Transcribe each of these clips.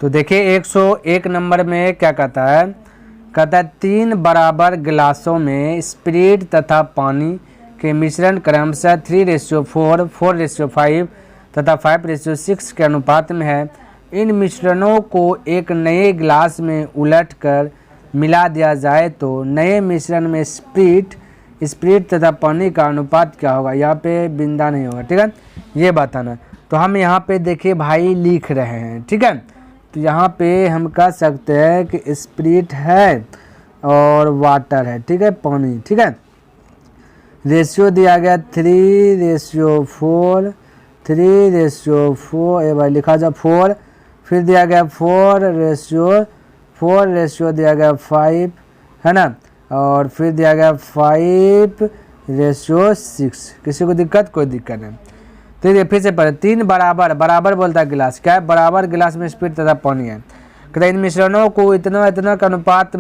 तो देखिए 101 नंबर में क्या कहता है, 3 बराबर गिलासों में स्पिरिट तथा पानी के मिश्रण क्रमशः 3:4, 4:5 तथा 5:6 के अनुपात में है। इन मिश्रणों को एक नए गिलास में उलटकर मिला दिया जाए तो नए मिश्रण में स्पिरिट तथा पानी का अनुपात क्या होगा। यहाँ पे बिंदा नहीं होगा, ठीक है, ये बताना। तो हम यहाँ पे देखिए भाई लिख रहे हैं, ठीक है। तो यहाँ पे हम कह सकते हैं कि स्पिरिट है और वाटर है, ठीक है, पानी, ठीक है। रेशियो दिया गया 3:4, 3:4, ये भाई लिखा जाए 4, फिर दिया गया 4:4 दिया गया 5, है ना, और फिर दिया गया 5:6। किसी को दिक्कत, कोई दिक्कत नहीं। तो ये फिर से पढ़े, 3 बराबर बोलता है गिलास, क्या है, बराबर गिलास में स्पिरिट तथा पानी है। कहते इन मिश्रणों को इतना के अनुपात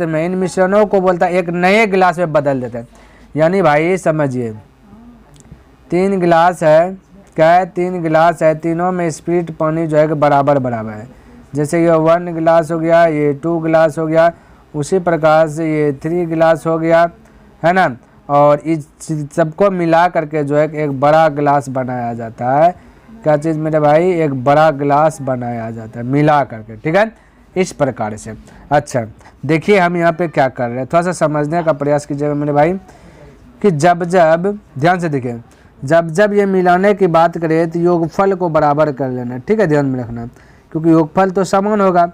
में इन मिश्रणों को बोलता है एक नए गिलास में बदल देते हैं। यानी भाई समझिए 3 गिलास है, क्या है, 3 गिलास है, तीनों में स्पिरिट पानी जो है कि बराबर है। जैसे ये 1 गिलास हो गया, ये 2 गिलास हो गया, उसी प्रकार से ये 3 गिलास हो गया, है ना। और इस सबको मिला करके जो है एक बड़ा गिलास बनाया जाता है। क्या चीज़ मेरे भाई, एक बड़ा गिलास बनाया जाता है मिला करके, ठीक है, इस प्रकार से। अच्छा देखिए हम यहाँ पे क्या कर रहे हैं, थोड़ा सा समझने का प्रयास कीजिएगा मेरे भाई, कि जब ध्यान से देखिए, जब ये मिलाने की बात करें तो योगफल को बराबर कर लेना, ठीक है, ध्यान में रखना, क्योंकि योगफल तो समान होगा।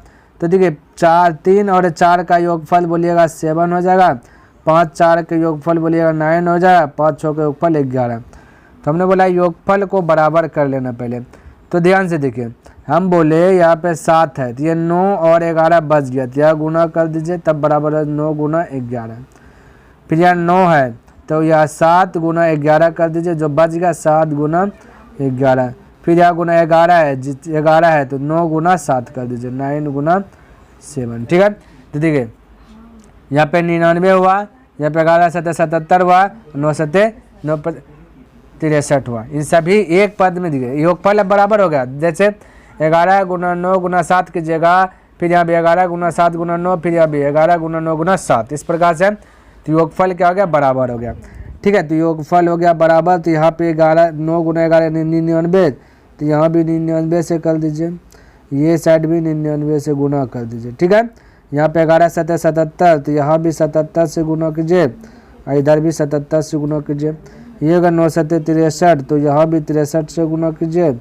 तो देखिए 3 और 4 का योगफल बोलिएगा 7 हो जाएगा, 5 4 के योगफल बोलिएगा 9 हो जाएगा, 5 6 के योगफल 11। तो हमने बोला योगफल को बराबर कर लेना पहले। तो ध्यान से देखिए, हम बोले यहाँ पे 7 है, तो ये 9 और 11 बच गया, तो यह गुना कर दीजिए, तब बराबर है 9 गुना 11। फिर यहाँ 9 है, तो यह 7 गुना 11 कर दीजिए, जो बच गया 7 गुना 11। फिर यहाँ गुना 11 है, तो 9 गुना 7 कर दीजिए, 9 गुना 7, ठीक है। तो देखिए यहाँ पे 99 हुआ, यहाँ पे 11 7 77 हुआ, 9 7 9 63 हुआ। इन सभी एक पद में दिए, योगफल बराबर हो गया। जैसे 11 गुना 9 गुना 7 की जगह, फिर यहाँ भी 11 गुना 7 गुना 9, फिर यहाँ भी 11 गुना 9 गुना 7, इस प्रकार से। तो योगफल क्या हो गया, बराबर हो गया, ठीक है। तो योगफल हो गया बराबर, तो यहाँ पे 9 गुना 11 99, तो यहाँ भी 99 से कर दीजिए, ये साइड भी 99 से गुना कर दीजिए, ठीक है। यहाँ पे 11 7 77, तो यहाँ भी 77 से गुना कीजिए, और इधर भी 77 से गुना कीजिए। ये अगर 9 7 63, तो यहाँ भी 63 से गुना कीजिए,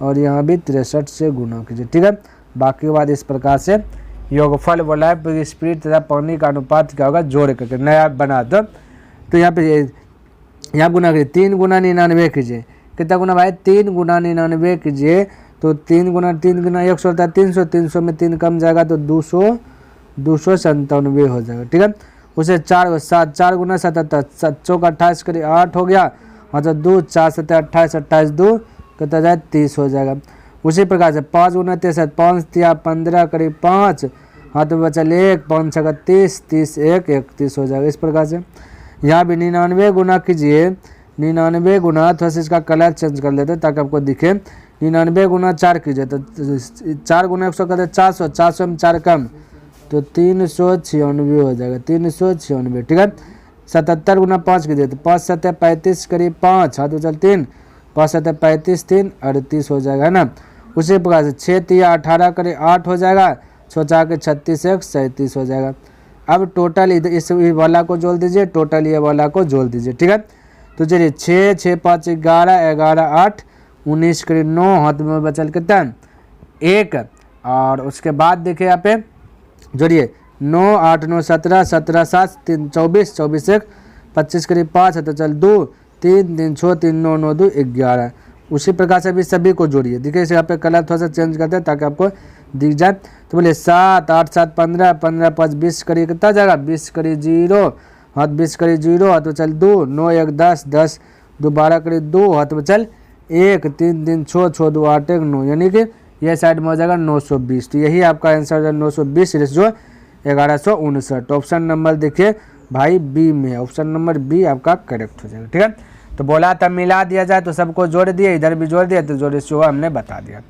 और यहाँ भी 63 से गुना कीजिए, ठीक है। बाकी बात इस प्रकार से योगफल बोला है, स्पिरिट तथा पानी का अनुपात क्या होगा, जोड़ करके नया बना दो। तो यहाँ पे यहाँ गुना कीजिए, 3 गुना 99 कीजिए, कितना गुना भाई, 3 गुना 99 कीजिए। तो 3 गुना 100 होता है 300, 300 में 3 कम जाएगा, तो 297 हो जाएगा, ठीक है। उसे 4 गुना 77, 7 का 28 करीब 8 हो गया, मतलब 2 4 7 28, 28 2 कितना जाए 30 हो जाएगा। उसी प्रकार से 5 गुना 63, 5 3 15 करीब 5, हाथ में बचल 1, 5 6 30, 30 1 31 हो जाएगा, इस प्रकार से। यहाँ भी 99 गुना कीजिए, 99 गुना, थोड़ा सा इसका कलर चेंज कर लेते हैं ताकि आपको दिखे। 99 गुना 4 कीजिए, तो 4 गुना 100 करते 400, 400 में 4 कम, तो 396 हो जाएगा, 396, ठीक है। 77 गुना 5 कीजिए, तो 5 7 35 करीब 5, हाथ उचल 3, 5 7 35 3 38 हो जाएगा, है ना। उसी प्रकार से 6 3 18 करीब 8 हो जाएगा, 6 4 के 36 1 37 हो जाएगा। अब टोटल इधर इस वाला को जोड़ दीजिए, टोटल ये वाला को जोड़ दीजिए, ठीक है। तो चलिए 6 6 5 11 11 8 19 करीब 9, हाथ में बचल कितना 1, और उसके बाद देखिए यहाँ पे जोड़िए 9 8 9 17 17 7 3 24 24 1 25 करीब 5 है, तो चल 2 3 3 6 3 9 9 2 11। उसी प्रकार से भी सभी को जोड़िए, देखिए इसे यहाँ पे कलर थोड़ा सा चेंज करते हैं ताकि आपको दिख जाए। तो बोलिए 7 8 7 15 15 5 20 करीब कितना जाएगा, 20 करीब 0, हाथ 20 करीब 0, हाथ में चल 2 9 1 10 10 2 12 करीब 2, हाथ में चल 1 3 3 6 6 2 8 1 9, यानी कि यह साइड में हो जाएगा 920। तो यही आपका आंसर है 920 रेशियो 1159। ऑप्शन नंबर देखिए भाई बी में, ऑप्शन नंबर बी आपका करेक्ट हो जाएगा, ठीक है। तो बोला था मिला दिया जाए, तो सबको जोड़ दिए, इधर भी जोड़ दिया, तो जो रेशियो हमने बता दिया।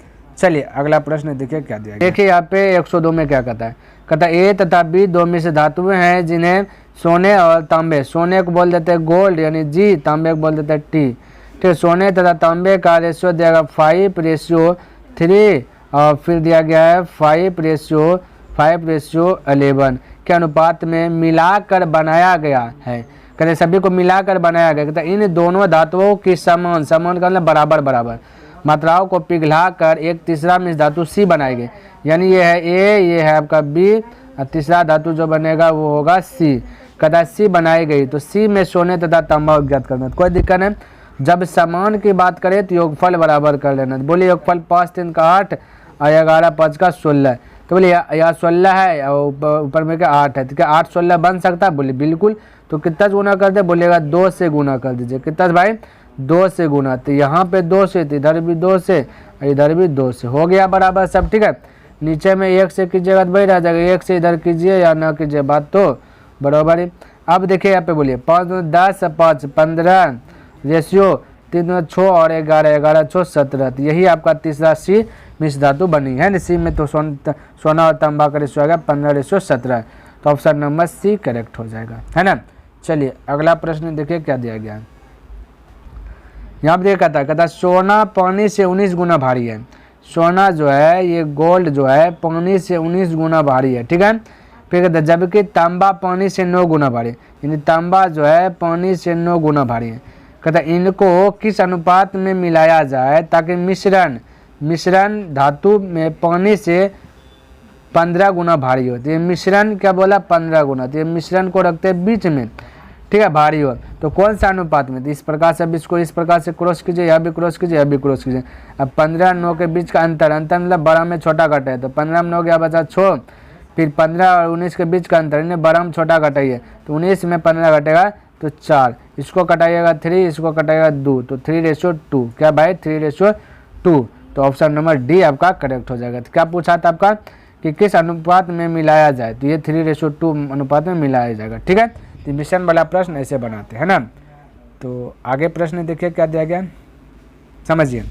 चलिए अगला प्रश्न देखिए क्या दिया गया। देखिए यहाँ पे 102 में क्या कहता है, कहता है ए तथा बी दो मिश्र धातुएं हैं जिन्हें सोने और तांबे, सोने को बोल देते हैं गोल्ड यानी जी, तांबे को बोल देते हैं टी। ठीक, सोने तथा तांबे का रेशियो दिया गया 5:3 और फिर दिया गया है 5:11 के अनुपात में मिलाकर बनाया गया है। कहते सभी को मिलाकर बनाया गया। कहते इन दोनों धातुओं की समान का मतलब बराबर मात्राओं को पिघलाकर एक तीसरा मिश्र धातु सी बनाई गई। यानी ये है ए, ये है आपका बी और तीसरा धातु जो बनेगा वो होगा सी। कहता सी बनाई गई तो सी में सोने तथा तांबा ज्ञात करना। कोई दिक्कत नहीं, जब समान की बात करें तो योगफल बराबर कर लेना। बोलिए योगफल 5 3 का 8 और 11 5 का 16। तो बोलिए यहाँ 16 है और ऊपर में क्या 8 है, तो क्या 8 16 बन सकता है? बोलिए बिल्कुल। तो कितना गुना कर दे? बोलिएगा 2 से गुना कर दीजिए। कितना भाई? 2 से गुना। तो यहाँ पे 2 से, तो इधर भी 2 से, इधर भी 2 से, हो गया बराबर सब। ठीक है, नीचे में 1 से कीजिएगा तो भाई रह जाएगा, 1 से इधर कीजिए या ना कीजिए, बात तो बराबर ही। अब देखिए यहाँ पे बोलिए 5 10 5 15 रेशियो 3 6 और 11 11 6 17। तो यही आपका तीसरा सी मिश्र धातु बनी है। सी में तो सोना और तांबा का रेशियो आ गया 15:17। तो ऑप्शन नंबर सी करेक्ट हो जाएगा, है ना। चलिए अगला प्रश्न देखिए क्या दिया गया है। यहाँ पर कहता सोना पानी से 19 गुना भारी है। सोना जो है ये गोल्ड जो है पानी से 19 गुना भारी है। ठीक है, फिर कहता है जबकि तांबा पानी से 9 गुना भारी है। यानी तांबा जो है पानी से 9 गुना भारी है। कहता है इनको किस अनुपात में मिलाया जाए ताकि मिश्रण धातु में पानी से 15 गुना भारी हो। तो ये मिश्रण क्या बोला? 15 गुना। तो ये मिश्रण को रखते हैं बीच में, ठीक है, भारी हो। तो कौन सा अनुपात में? तो इस प्रकार से अब इसको इस प्रकार से क्रॉस कीजिए, यह भी क्रॉस कीजिए, यह भी क्रॉस कीजिए। अब 15 9 के बीच का अंतर मतलब बड़ा में छोटा घटा है। तो 15 में 9 गया बचा 6, फिर 15 और 19 के बीच का अंतर इन्हें बड़ा में छोटा घटाइए। तो 19 में 15 घटेगा तो 4, इसको कटाइएगा 3, इसको कटाइएगा 2, तो 3:2। क्या भाई? 3:2। तो ऑप्शन नंबर डी आपका करेक्ट हो जाएगा। तो क्या पूछा था आपका कि किस अनुपात में मिलाया जाए? तो ये 3:2 अनुपात में मिलाया जाएगा। ठीक है, तो मिश्रण वाला प्रश्न ऐसे बनाते हैं ना। तो आगे प्रश्न देखिए क्या दिया गया, समझिए।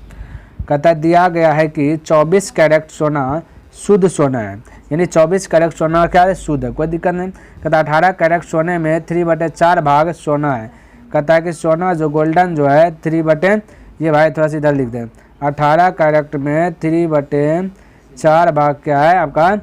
कहता दिया गया है कि 24 कैरेट सोना शुद्ध सोना है। यानी 24 कैरेट सोना क्या है? शुद्ध है, कोई दिक्कत नहीं। कहता 18 कैरेट सोने में 3/4 भाग सोना है। कहता है कि सोना जो गोल्डन जो है 3/, ये भाई थोड़ा सा इधर लिख दें, 18 कैरेट में 3/4 भाग क्या है आपका?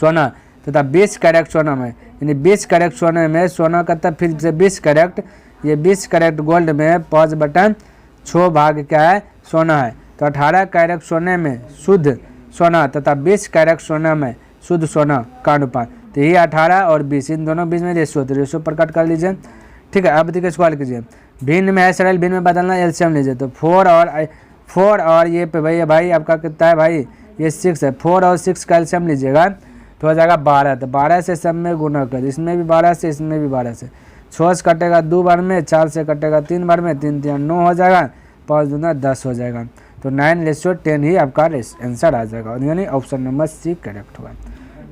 सोना। तथा 20 कैरेट सोना में, यानी 20 कैरेट सोने में सोना कहता फिर से 20 कैरेट, ये 20 कैरेट गोल्ड में 5/6 भाग क्या है? सोना है। तो 18 कैरेट सोने में शुद्ध सोना तथा 20 कैरेट सोना में शुद्ध सोना का अनुपात। तो ये 18 और 20 इन दोनों बीच में रेशियो, तो रेशियो प्रकट कर लीजिए। ठीक है, अब देखिए सवाल कीजिए, भिन्न में है सरल, भिन्न में बदलना, एलसीएम लीजिए। तो 4 और ये पे भाई आपका कितना है भाई? ये 6 है। 4 और 6 का एलसीएम लीजिएगा तो हो जाएगा 12। तो 12 से सब में गुना कर, इसमें भी 12 से, इसमें भी 12 से। 6 से कटेगा 2 बार में, 4 से कटेगा 3 बार में, 3 3 9 हो जाएगा, 5 दूना 10 हो जाएगा। तो 9:10 ही आपका आंसर आ जाएगा, यानी ऑप्शन नंबर सी करेक्ट होगा।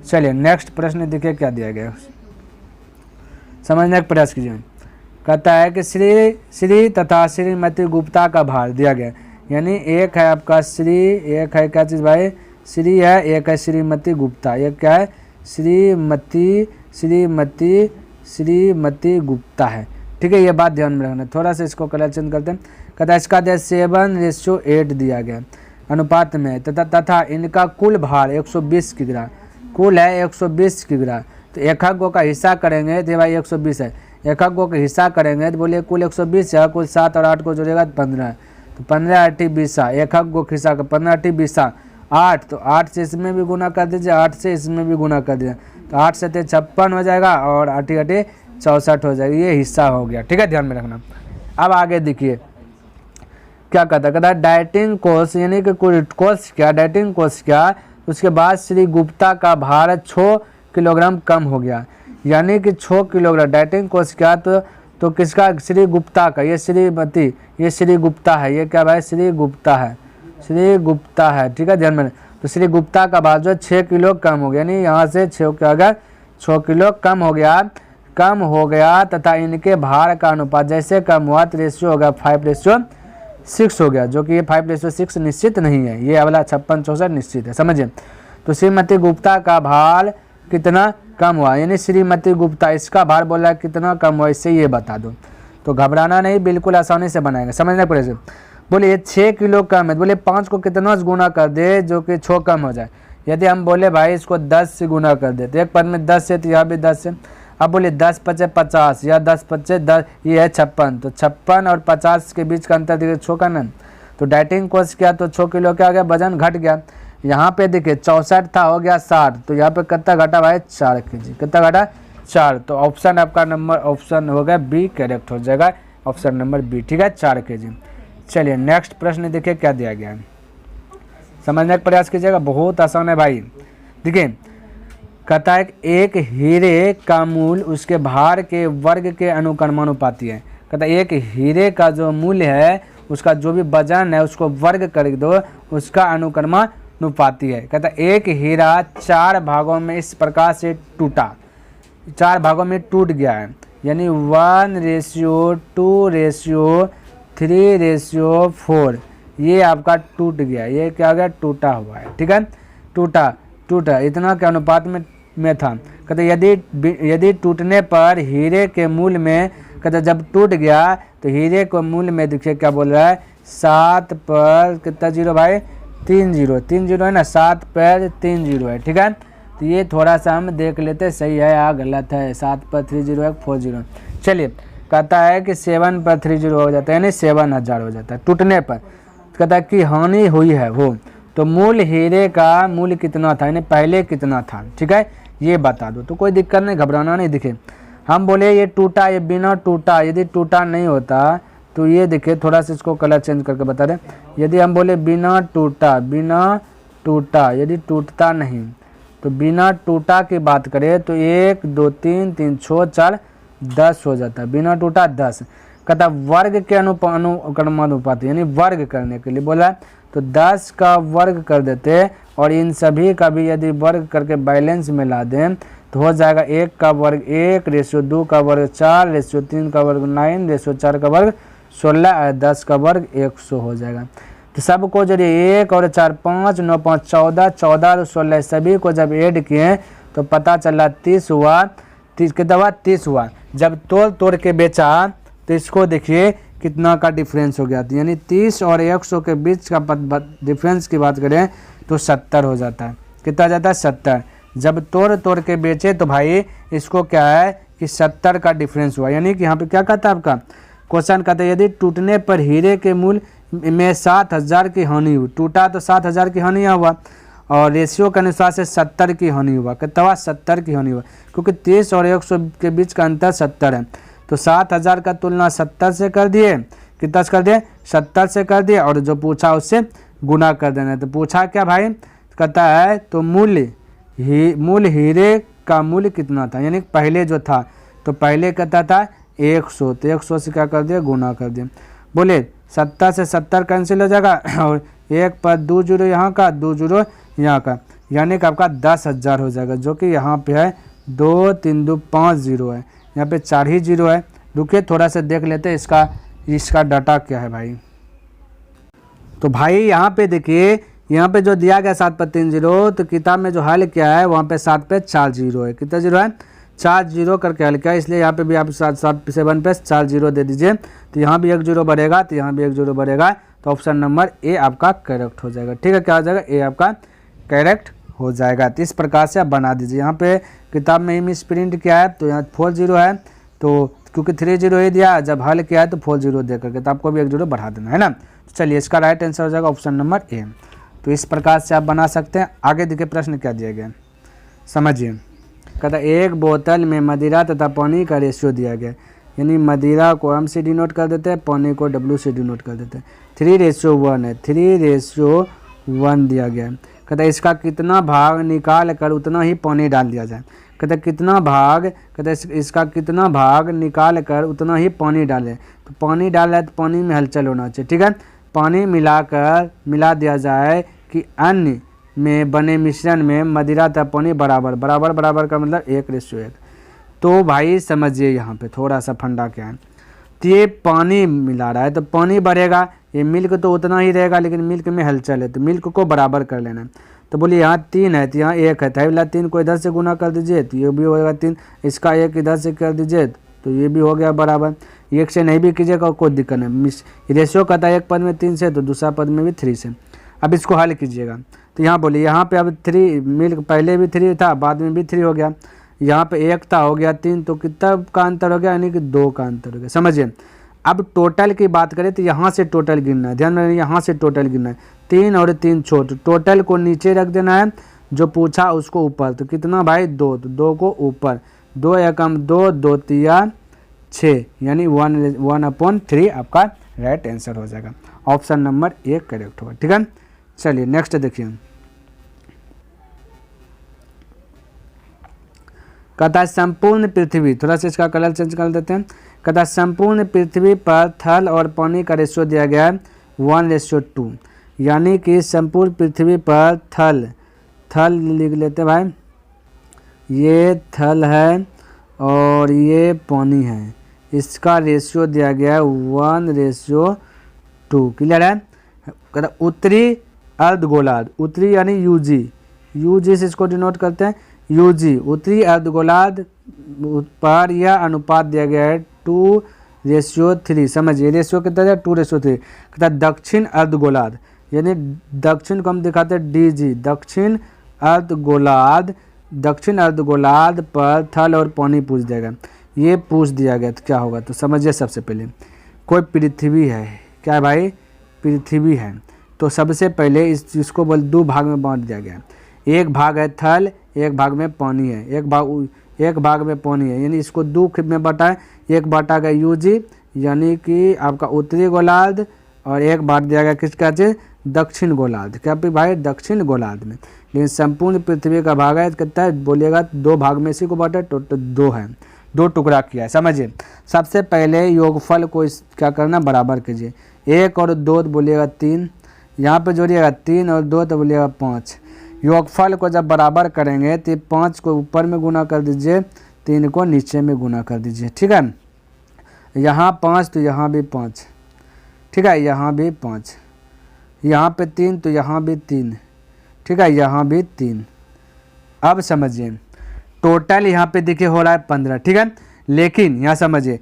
चलिए नेक्स्ट प्रश्न देखिए क्या दिया गया, समझने का प्रयास कीजिए। कहता है कि श्री तथा श्रीमती गुप्ता का भार दिया गया। यानी एक है आपका श्री, एक है क्या चीज़ भाई? श्री है, एक है श्रीमती गुप्ता। ये क्या है? श्रीमती गुप्ता है। ठीक है, ये बात ध्यान में रखना। थोड़ा सा इसको कलर चेंज करते हैं। कहता है इसका 7:8 दिया गया अनुपात में तथा इनका कुल भार 120 किग्रा, कुल है 120 किग्रा। तो एक गो का हिस्सा करेंगे तो भाई 120 है, एक गो का हिस्सा करेंगे तो बोलिए कुल 120 है, कुल 7 और 8 को जोड़ेगा तो 15 है। तो 15 8 20, एक गो का हिस्सा का 15 8 20 8, तो 8 से इसमें भी गुना कर दीजिए, 8 से इसमें भी गुना कर दीजिए। तो 8 से 56 हो जाएगा और 8 8 64 हो जाएगा। ये हिस्सा हो गया। ठीक है, ध्यान में रखना। अब आगे देखिए क्या कहता है डाइटिंग कोर्स, यानी कि कोर्स क्या, डाइटिंग कोर्स क्या, उसके बाद श्री गुप्ता का भार 6 किलोग्राम कम हो गया। यानी कि 6 किलोग्राम डाइटिंग कोर्स क्या, तो किसका? श्री गुप्ता का। ये श्रीमती, ये श्री गुप्ता है, ये क्या भाई? श्री गुप्ता है, श्री गुप्ता है। ठीक है, ध्यान में। तो श्री गुप्ता का भार जो 6 किलो कम हो गया, यानी यहाँ से 6 क्या हो गया? 6 किलो कम हो गया तथा इनके भार का अनुपात जैसे कम हुआ तो रेशियो होगा 5:7। 6 हो गया, जो कि ये 5:6 निश्चित नहीं है, ये वाला 56-64 निश्चित है, समझिए। तो श्रीमती गुप्ता का भार कितना कम हुआ, यानी श्रीमती गुप्ता इसका भार बोला कितना कम हुआ, इससे ये बता दो। तो घबराना नहीं, बिल्कुल आसानी से बनाएंगे, समझना पड़ेगा। बोले ये 6 किलो कम है, बोले 5 को कितना से गुना कर दे जो कि 6 कम हो जाए। यदि हम बोले भाई इसको 10 से गुना कर दे तो एक पद में 10 है तो यहाँ भी 10 है। अब बोले 10 × 50 या 10 × 10, ये है 56, तो 56 और 50 के बीच का अंतर देखिए 6 का ना, तो डाइटिंग कोर्स किया तो 6 किलो क्या हो गया, वजन घट गया। यहाँ पे देखिए 64 था, हो गया 60, तो यहाँ पे कितना घटा भाई 4 kg, कितना घटा 4। तो ऑप्शन आपका नंबर ऑप्शन हो गया बी करेक्ट हो जाएगा, ऑप्शन नंबर बी, ठीक है 4 kg। चलिए नेक्स्ट प्रश्न देखिए क्या दिया गया है, समझने का प्रयास कीजिएगा, बहुत आसान है भाई। देखिए कहता है एक हीरे का मूल्य उसके भार के वर्ग के अनुक्रमानुपाती है। कहता है एक हीरे का जो मूल्य है उसका जो भी वजन है उसको वर्ग कर दो, उसका अनुक्रमानुपाती है। कहता है एक हीरा 4 भागों में इस प्रकार से टूटा, 4 भागों में टूट गया है, यानी 1:2:3:4, ये आपका टूट गया, ये क्या हो गया टूटा हुआ है, ठीक है, टूटा इतना के अनुपात में था। कहते यदि टूटने पर हीरे के मूल्य में, कहते जब टूट गया तो हीरे के मूल्य में देखिए क्या बोल रहा है 7 पर कितना 0 भाई 3 0 है ना, 7 पर 3 0 है, ठीक है। तो ये थोड़ा सा हम देख लेते सही है या गलत है, 7 पर 3 0 है 4 0। चलिए कहता है कि 7 पर 3 0 हो जाता है, यानी 7000 हो जाता है टूटने पर। कहता है कि हानि हुई है वो, तो मूल हीरे का मूल्य कितना था, यानी पहले कितना था, ठीक है, ये बता दो। तो कोई दिक्कत नहीं, घबराना नहीं। देखिए हम बोले ये टूटा, ये बिना टूटा, यदि टूटा नहीं होता तो ये देखिए थोड़ा सा इसको कलर चेंज करके बता दें। यदि हम बोले बिना टूटा यदि टूटता नहीं, तो बिना टूटा की बात करें तो 1 2 3 3 6 4 10 हो जाता है, बिना टूटा 10। कहता वर्ग के अनुक्रमानुपाती, यानी वर्ग करने के लिए बोला तो 10 का वर्ग कर देते, और इन सभी का भी यदि वर्ग करके बैलेंस में ला दें तो हो जाएगा 1 का वर्ग 1:2 का वर्ग 4:3 का वर्ग 9:4 का वर्ग 16 और 10 का वर्ग 100 हो जाएगा। तो सबको जब 1 और 4 5 9 5 14 14 और 16 सभी को जब ऐड किए तो पता चला 30 हुआ। 30 कितना हुआ 30 हुआ। जब तोड़ के बेचा तो इसको देखिए कितना का डिफरेंस हो गया, यानी 30 और 100 के बीच का डिफरेंस की बात करें तो 70 हो जाता है। कितना हो जाता है 70। जब तोड़ के बेचे तो भाई इसको क्या है कि 70 का डिफरेंस हुआ, यानी कि यहाँ पे क्या कहता है आपका क्वेश्चन, कहता है यदि टूटने पर हीरे के मूल्य में 7000 की हानि हुई, टूटा तो 7000 की हानि हुआ, और रेशियो के अनुसार से 70 की हानि हुआ। कितना हुआ 70 की हानि हुआ, क्योंकि 30 और 100 के बीच का अंतर 70 है। तो 7000 का तुलना 70 से कर दिए, कितना से कर दिए 70 से कर दिए, और जो पूछा उससे गुना कर देना। तो पूछा क्या भाई, कहता है तो मूल्य हीरे का मूल्य कितना था, यानी पहले जो था तो पहले कहता था 100, तो 100 से क्या कर दिया गुना कर दिया। बोले 70 से 70 कैंसिल हो जाएगा, और 1 पर 2 0 यहाँ का 2 0 यहाँ का, यानी कि आपका 10,000 हो जाएगा, जो कि यहाँ पे है 2 3 2 5 0 है, यहाँ पे 4 ही 0 है। रुकिए थोड़ा सा देख लेते हैं इसका डाटा क्या है भाई। तो भाई यहाँ पे देखिए, यहाँ पे जो दिया गया 7 पर 3 0, तो किताब में जो हल क्या है वहाँ पे 7 पे 4 0 है। कितना 0 है 4 0 करके हल किया, इसलिए यहाँ पे भी आप 7 पे 4 0 दे दीजिए। तो यहाँ भी 1 0 बढ़ेगा, तो यहाँ भी 1 0 बढ़ेगा, तो ऑप्शन नंबर ए आपका करेक्ट हो जाएगा। ठीक है, क्या हो जाएगा ए आपका करेक्ट हो जाएगा। तो इस प्रकार से आप बना दीजिए। यहाँ पे किताब में ही मिस प्रिंट किया है, तो यहाँ 4 0 है, तो क्योंकि 3 0 ही दिया, जब हल किया है तो 4 0 दे करके, तो आपको भी 1 0 बढ़ा देना है ना। तो चलिए इसका राइट आंसर हो जाएगा ऑप्शन नंबर ए। तो इस प्रकार से आप बना सकते हैं। आगे देखिए प्रश्न क्या दिया गया समझिए। कहता एक बोतल में मदिरा तथा पानी का रेशियो दिया गया, यानी मदिरा को M से डिनोट कर देते हैं, पानी को W से डिनोट कर देते हैं। 3:1 है, 3:1 दिया गया है। कहता है इसका कितना भाग निकाल कर उतना ही पानी डाल दिया जाए। कहते कितना भाग, कहते इसका कितना भाग निकाल कर उतना ही पानी डाले। तो पानी डाला है तो पानी में हलचल होना चाहिए, ठीक है। पानी मिला दिया जाए कि अन्य में बने मिश्रण में मदिरा तथा पानी बराबर का मतलब 1:1। तो भाई समझिए यहाँ पे थोड़ा सा फंडा क्या है। तो ये पानी मिला रहा है तो पानी बढ़ेगा, ये मिल्क तो उतना ही रहेगा लेकिन मिल्क में हलचल है तो मिल्क को बराबर कर लेना है। तो बोलिए यहाँ 3 है तो यहाँ 1 है, तो वाला 3 को इधर से गुना कर दीजिए तो ये भी होगा 3, इसका 1 इधर से कर दीजिए तो ये भी हो गया बराबर। 1 से नहीं भी कीजिएगा कोई दिक्कत नहीं। रेशियो कहता है एक पद में 3 से तो दूसरा पद में भी 3 से। अब इसको हल कीजिएगा तो यहाँ बोलिए यहाँ पे अब 3 मिल्क पहले भी 3 था बाद में भी 3 हो गया, यहाँ पे 1 था हो गया 3, तो कितना का अंतर हो गया यानी कि 2 का अंतर हो गया। समझिए अब टोटल की बात करें तो यहाँ से टोटल गिनना है, ध्यान में यहाँ से टोटल गिनना है। 3 और 3 छोड़, टोटल को नीचे रख देना है, जो पूछा उसको ऊपर। तो कितना भाई 2, तो 2 को ऊपर, 2 एकम 2, 2 तिया 6 यानी 1/3 आपका राइट आंसर हो जाएगा। ऑप्शन नंबर 1 करेक्ट होगा। ठीक है, चलिए नेक्स्ट देखिए। कहता है संपूर्ण पृथ्वी, थोड़ा सा इसका कलर चेंज कर देते हैं। कहता है संपूर्ण पृथ्वी पर थल और पानी का रेशियो दिया गया है 1:2, यानी कि संपूर्ण पृथ्वी पर थल लिख लेते हैं भाई, ये थल है और ये पानी है, इसका रेशियो दिया गया है 1:2। क्लियर है। कहता उत्तरी अर्धगोलार्ध, उत्तरी यानी यूजी से इसको डिनोट करते हैं, यूजी उत्तरी अर्धगोलार्ध पर यह अनुपात दिया गया है 2:3। समझिए रेशियो कितना है 2:3। कहता दक्षिण अर्धगोलार्ध यानी दक्षिण को हम दिखाते हैं डीजी, दक्षिण अर्धगोलार्ध पर थल और पानी पूछ देगा, ये पूछ दिया गया तो क्या होगा। तो समझिए सबसे पहले कोई पृथ्वी है, क्या है भाई पृथ्वी है, तो सबसे पहले इसको बोल 2 भाग में बांट दिया गया। एक भाग है थल, एक भाग में पानी है, एक भाग में पानी है, यानी इसको 2 में बांटा है। एक बांटा गया यूजी यानी कि आपका उत्तरी गोलार्ध, और एक बांट दिया गया किसका चीज दक्षिण गोलार्ध। क्या भाई दक्षिण गोलार्ध में, लेकिन संपूर्ण पृथ्वी का भाग है कितना है बोलिएगा 2 भाग में इसी को बांटा, टोटल 2 है, 2 टुकड़ा किया है। समझिए सबसे पहले योगफल को क्या करना बराबर कीजिए, 1 और 2 बोलिएगा 3, यहाँ पे जोड़िएगा 3 और 2 तो बोलिएगा 5। योगफल को जब बराबर करेंगे तो 5 को ऊपर में गुना कर दीजिए, 3 को नीचे में गुना कर दीजिए। ठीक है, यहाँ 5 तो यहाँ भी 5, ठीक है, यहाँ भी 5, यहाँ पे 3 तो यहाँ भी 3, ठीक है, यहाँ भी 3। अब समझिए टोटल यहाँ पे देखिए हो रहा है 15। ठीक है, लेकिन यहाँ समझिए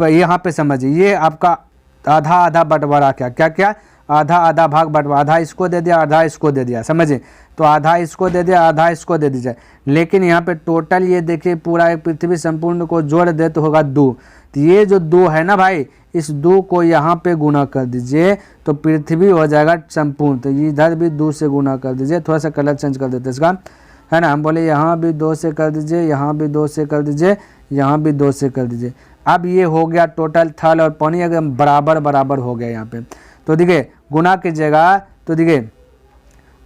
यहाँ पे समझिए ये आपका आधा आधा बंटवारा क्या आधा भाग बंटवारा, आधा इसको दे दिया आधा इसको दे दिया। समझिए तो आधा इसको दे दिया आधा इसको दे दीजिए, लेकिन यहाँ पे टोटल ये देखिए पूरा एक पृथ्वी संपूर्ण को जोड़ दे तो होगा 2। तो ये जो 2 है ना भाई, इस 2 को यहाँ पे गुना कर दीजिए तो पृथ्वी हो जाएगा संपूर्ण, तो इधर भी 2 से गुना कर दीजिए। थोड़ा सा कलर चेंज कर देते इसका, है ना, हम बोले यहाँ भी 2 से कर दीजिए, यहाँ भी 2 से कर दीजिए, यहाँ भी 2 से कर दीजिए। अब ये हो गया टोटल थल और पानी एकदम बराबर हो गया यहाँ पे। तो देखिए गुना कीजिएगा तो देखिए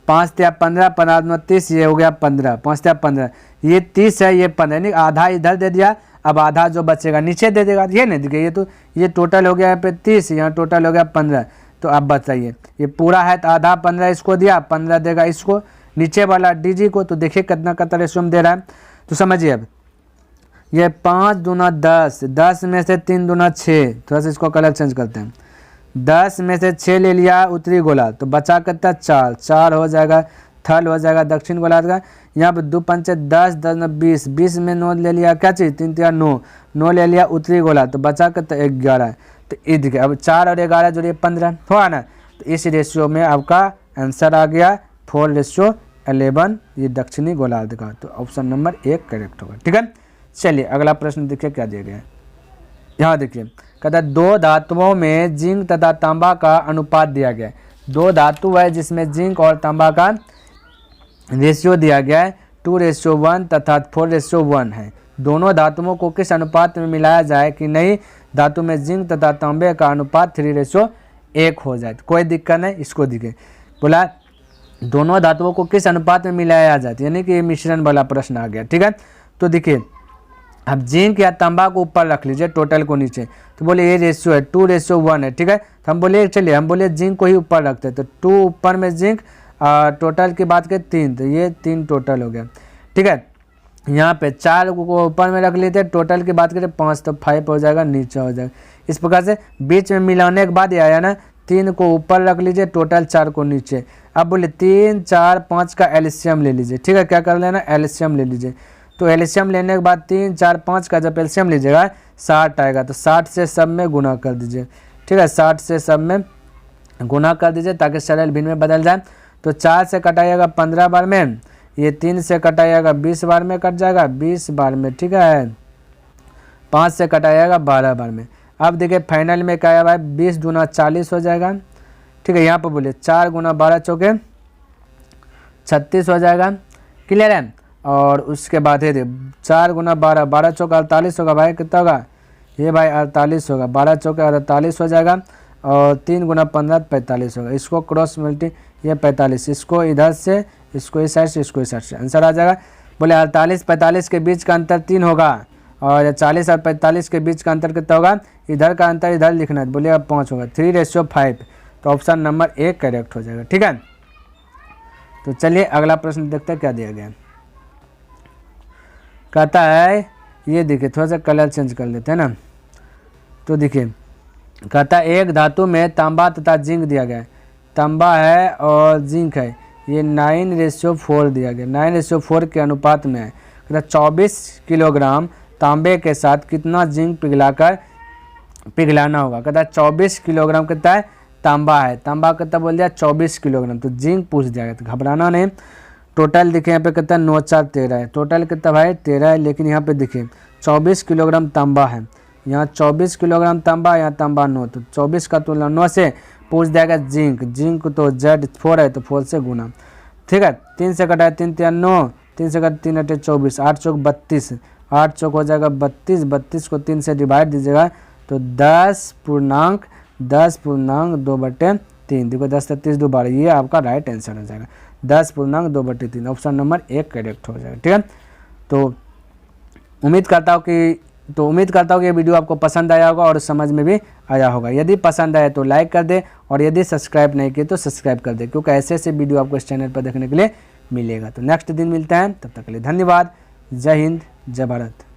5 या 15, 15 30, ये हो गया 15, 5 या 15, ये 30 है, ये 15, यानी आधा इधर दे दिया, अब आधा जो बचेगा नीचे दे देगा। ये नहीं देखिए ये टोटल हो गया यहाँ पे 30, यहाँ टोटल हो गया 15। तो अब बताइए ये पूरा है तो आधा 15 इसको दिया, 15 देगा इसको नीचे वाला डीजी को, तो देखिए कितना रेशियो में दे रहा है। तो समझिए अब ये 5 दूना 10, 10 में से 3 दूना 6, थोड़ा सा इसको कलर चेंज करते हैं, 10 में से 6 ले लिया उत्तरी गोलार्ध, तो बचा कितना 4 हो जाएगा, थल हो जाएगा दक्षिण गोलार्ध का। यहाँ पे 2 पंचे 10, 10 में 20, 20 में 9 ले लिया क्या चीज़ 3 3 9 ले लिया उत्तरी गोलार्ध, तो बचा कितना 11। तो ये देखिए अब 4 और 11 जोड़िए 15 हुआ ना। तो इस रेशियो में आपका आंसर आ गया 4:11, ये दक्षिणी गोलार्ध का। तो ऑप्शन नंबर 1 करेक्ट होगा। ठीक है, चलिए अगला प्रश्न देखिए क्या दिया गया है। यहाँ देखिए कहता है 2 धातुओं में जिंक तथा तांबा का अनुपात दिया गया है। 2 धातु है जिसमें जिंक और तांबा का रेशियो दिया गया है 2:1 तथा 4:1 है। दोनों धातुओं को किस अनुपात में मिलाया जाए कि नई धातु में जिंक तथा तांबे का अनुपात 3:1 हो जाए। तो कोई दिक्कत नहीं, इसको दिखे बोला दोनों धातुओं को किस अनुपात में मिलाया जाए, यानी कि ये मिश्रण वाला प्रश्न आ गया। ठीक है, तो देखिए अब जिंक या तांबा को ऊपर रख लीजिए, टोटल को नीचे, तो बोले ये रेशियो है 2:1 है। ठीक है, तो हम बोले चलिए हम बोले जिंक को ही ऊपर रखते हैं, तो 2 ऊपर में जिंक, टोटल की बात करें 3, तो ये 3 टोटल हो गया। ठीक है, यहाँ पे 4 को ऊपर में रख लेते हैं, टोटल की बात करें 5, तो 5 हो जाएगा नीचे हो जाएगा। इस प्रकार से बीच में मिलाने के बाद ये आया ना, 3 को ऊपर रख लीजिए, टोटल 4 को नीचे। अब बोले 3, 4, 5 का एलसीएम ले लीजिए। ठीक है, क्या कर लेना, एलसीएम ले लीजिए। तो एलसीएम लेने के बाद 3, 4, 5 का जब एलसीएम लीजिएगा 60 आएगा, तो 60 से सब में गुना कर दीजिए। ठीक है, 60 से सब में गुना कर दीजिए ताकि सरल भिन्न में बदल जाए। तो 4 से कटाइएगा 15 बार में, ये 3 से कटाइएगा 20 बार में कट जाएगा, 20 बार में। ठीक है, 5 से कटाइएगा 12 बार में। अब देखिए फाइनल में क्या है, 20 दूना 40 हो जाएगा। ठीक है, यहाँ पर बोलिए 4 गुना 12 चौके 36 हो जाएगा। क्लियर है। और उसके बाद है 4 गुना 12, 12 चौका 48 होगा भाई, कितना होगा ये भाई 48 होगा, 12 चौके 48 हो जाएगा। और 3 गुना 15 45 होगा। इसको क्रॉस मल्टी ये 45, इसको इधर से, इसको इस साइड से, इसको इस साइड से, आंसर आ जाएगा। बोले 48 45 के बीच का अंतर 3 होगा, और 40 और 45 के बीच का अंतर कितना होगा, इधर का अंतर इधर लिखना है, बोले अब 5 होगा, 3:5। तो ऑप्शन नंबर 1 करेक्ट हो जाएगा। ठीक है, तो चलिए अगला प्रश्न देखते हैं क्या दिया गया। कहता है, ये देखिए थोड़ा सा कलर चेंज कर लेते हैं ना। तो देखिए कहता है एक धातु में तांबा तथा जिंक दिया गया है, तांबा है और जिंक है, ये 9:4 दिया गया, 9:4 के अनुपात में है। कहता 24 किलोग्राम तांबे के साथ कितना जिंक पिघलाना होगा। कहता 24 किलोग्राम कितना है, तांबा है, तांबा कितना बोल दिया 24 किलोग्राम, तो जिंक पूछ दिया गया, तो घबराना नहीं। टोटल देखिए यहाँ पे कितना 9 4 13 है, टोटल कितना भाई 13 है, लेकिन यहाँ पे देखिए 24 किलोग्राम तांबा है, यहाँ 24 किलोग्राम तांबा, यहाँ तांबा 9, तो 24 का तुलना 9 से पूछ जाएगा जिंक, जिंक तो Z4 है तो 4 से गुना। ठीक है, 3 से कटा 3 3 9, 3 से कटा 3 8 24, 8 चौक 32, 8 चौक हो जाएगा 32, 32 को 3 से डिवाइड दीजिएगा तो 10.2/3। देखो 10 33 2 12, ये आपका राइट आंसर हो जाएगा, 10.2/3। ऑप्शन नंबर 1 करेक्ट हो जाएगा। ठीक है, तो उम्मीद करता हूँ कि ये वीडियो आपको पसंद आया होगा और समझ में भी आया होगा। यदि पसंद आए तो लाइक कर दे, और यदि सब्सक्राइब नहीं किए तो सब्सक्राइब कर दे, क्योंकि ऐसे ऐसे वीडियो आपको इस चैनल पर देखने के लिए मिलेगा। तो नेक्स्ट दिन मिलते हैं, तब तक के लिए धन्यवाद। जय हिंद, जय भारत।